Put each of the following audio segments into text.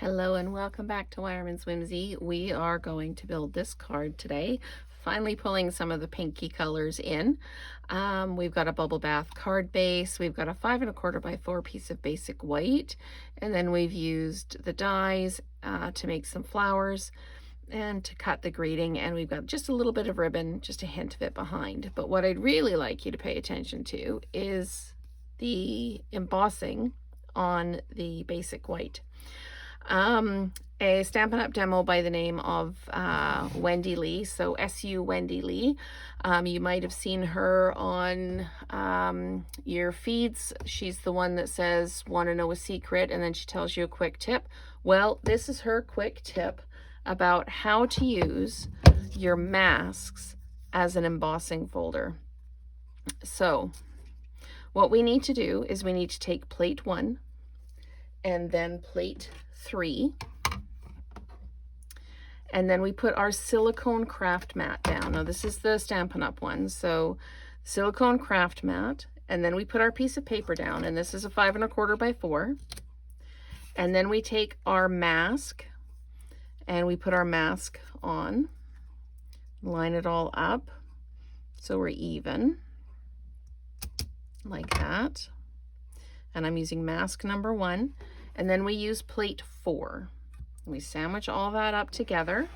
Hello and welcome back to Wireman's Whimsy. We are going to build this card today, finally pulling some of the pinky colors in. We've got a bubble bath card base, we've got a 5 1/4 by 4 piece of basic white, and then we've used the dies to make some flowers and to cut the greeting, and we've got just a little bit of ribbon, just a hint of it behind. But what I'd really like you to pay attention to is the embossing on the basic white. A Stampin' Up demo by the name of Wendy Lee, so SU Wendy Lee. You might have seen her on your feeds. She's the one that says, want to know a secret, and then she tells you a quick tip. Well, this is her quick tip about how to use your masks as an embossing folder. So what we need to do is we need to take plate 1 and then plate 3, and then we put our silicone craft mat down. Now this is the Stampin' Up one, so silicone craft mat, and then we put our piece of paper down, and this is a 5 1/4 by 4, and then we take our mask and we put our mask on, line it all up so we're even, like that, and I'm using mask number 1. And then we use plate 4. We sandwich all that up together,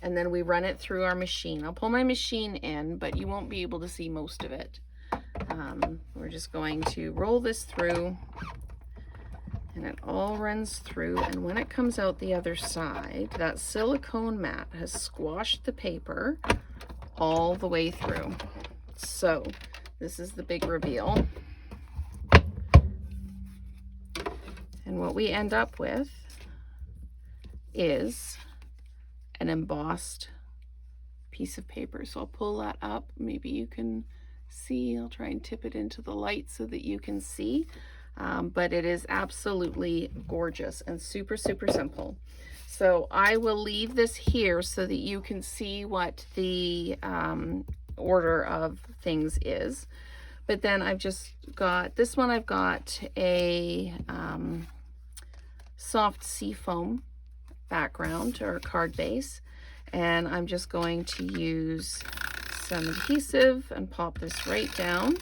and then we run it through our machine. I'll pull my machine in, but you won't be able to see most of it. We're just going to roll this through, and it all runs through. And when it comes out the other side, that silicone mat has squashed the paper all the way through. So this is the big reveal. And what we end up with is an embossed piece of paper. So I'll pull that up. Maybe you can see. I'll try and tip it into the light so that you can see. But it is absolutely gorgeous and super, super simple. So I will leave this here so that you can see what the order of things is. But then I've just got, this one I've got a soft seafoam background or card base, and I'm just going to use some adhesive and pop this right down.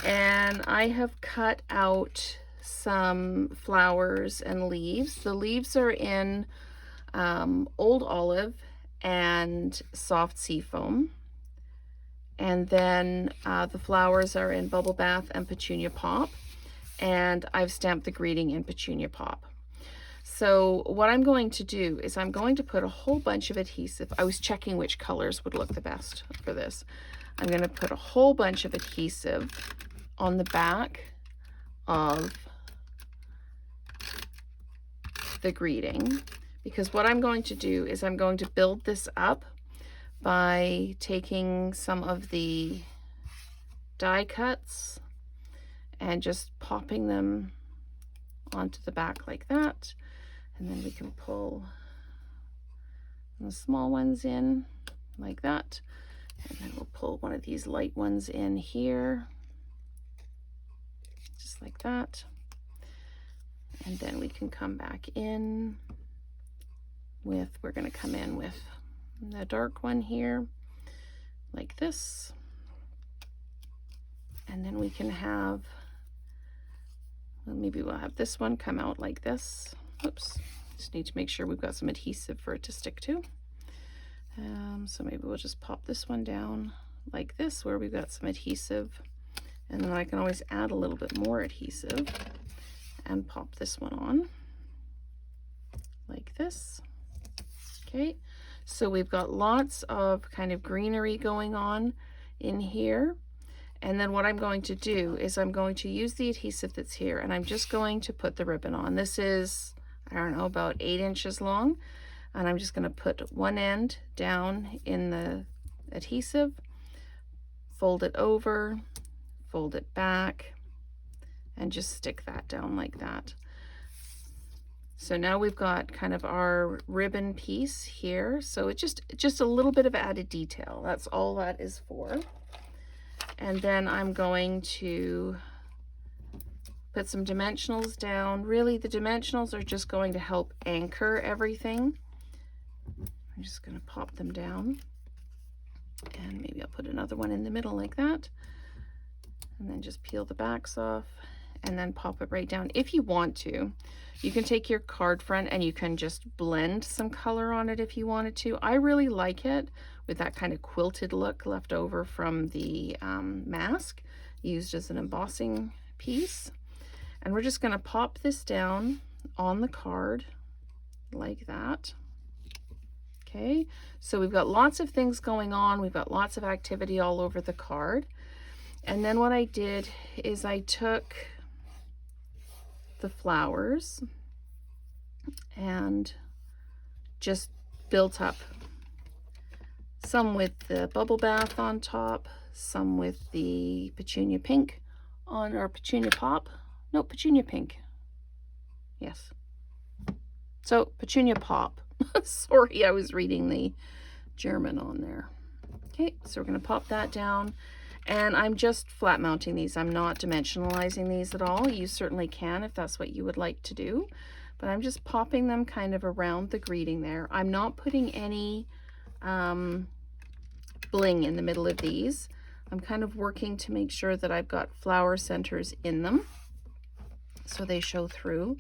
And I have cut out some flowers and leaves. The leaves are in Old Olive and soft seafoam. And then the flowers are in Bubble Bath and Petunia Pop. And I've stamped the greeting in Petunia Pop. So what I'm going to do is I'm going to put a whole bunch of adhesive. I was checking which colors would look the best for this. I'm going to put a whole bunch of adhesive on the back of the greeting, because what I'm going to do is I'm going to build this up by taking some of the die cuts and just popping them onto the back like that. And then we can pull the small ones in like that. And then we'll pull one of these light ones in here, just like that. And then we can come back in with, we're going to come in with the dark one here, like this. And then we can have, well, maybe we'll have this one come out like this. Oops, just need to make sure we've got some adhesive for it to stick to. So maybe we'll just pop this one down like this, where we've got some adhesive. And then I can always add a little bit more adhesive and pop this one on like this. Okay, so we've got lots of kind of greenery going on in here. And then what I'm going to do is I'm going to use the adhesive that's here, and I'm just going to put the ribbon on. This is, I don't know, about 8 inches long. And I'm just going to put one end down in the adhesive, fold it over, fold it back, and just stick that down like that. So now we've got kind of our ribbon piece here. So it's just a little bit of added detail. That's all that is for. And then I'm going to Put some dimensionals down. Really, the dimensionals are just going to help anchor everything. I'm just going to pop them down. And maybe I'll put another one in the middle like that. And then just peel the backs off and then pop it right down. If you want to, you can take your card front and you can just blend some color on it if you wanted to. I really like it with that kind of quilted look left over from the mask, used as an embossing piece. And we're just going to pop this down on the card like that. Okay, so we've got lots of things going on. We've got lots of activity all over the card. And then what I did is I took the flowers and just built up some with the bubble bath on top, some with the petunia pink on, or petunia pop. No, petunia pink. Yes. So petunia pop. Sorry, I was reading the German on there. Okay, so we're going to pop that down. And I'm just flat mounting these. I'm not dimensionalizing these at all. You certainly can if that's what you would like to do. But I'm just popping them kind of around the greeting there. I'm not putting any bling in the middle of these. I'm kind of working to make sure that I've got flower centers in them so they show through.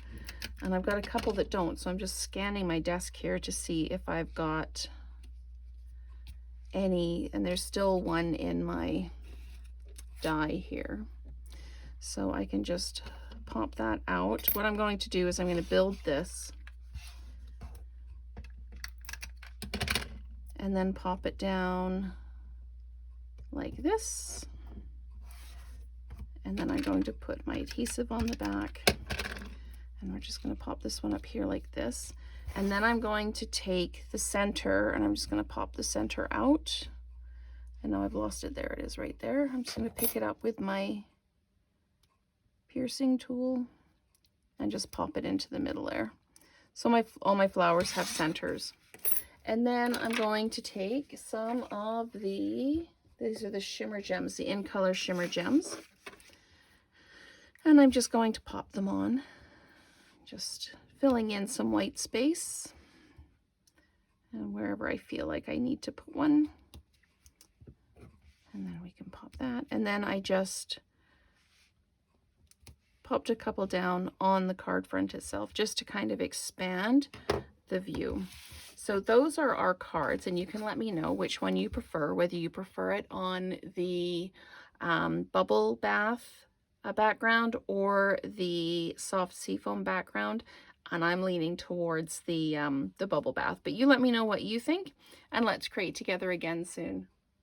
And I've got a couple that don't, so I'm just scanning my desk here to see if I've got any, and there's still one in my die here. So I can just pop that out. What I'm going to do is I'm going to build this and then pop it down like this. And then I'm going to put my adhesive on the back. And we're just going to pop this one up here like this. And then I'm going to take the center and I'm just going to pop the center out. And now I've lost it. There it is right there. I'm just going to pick it up with my piercing tool and just pop it into the middle there. So all my flowers have centers. And then I'm going to take some of these are the shimmer gems, the In Color shimmer gems. And I'm just going to pop them on. Just filling in some white space and wherever I feel like I need to put one. And then we can pop that. And then I just popped a couple down on the card front itself just to kind of expand the view. So those are our cards, and you can let me know which one you prefer, whether you prefer it on the bubble bath background or the soft seafoam background. And I'm leaning towards the bubble bath, but you let me know what you think, and let's create together again soon.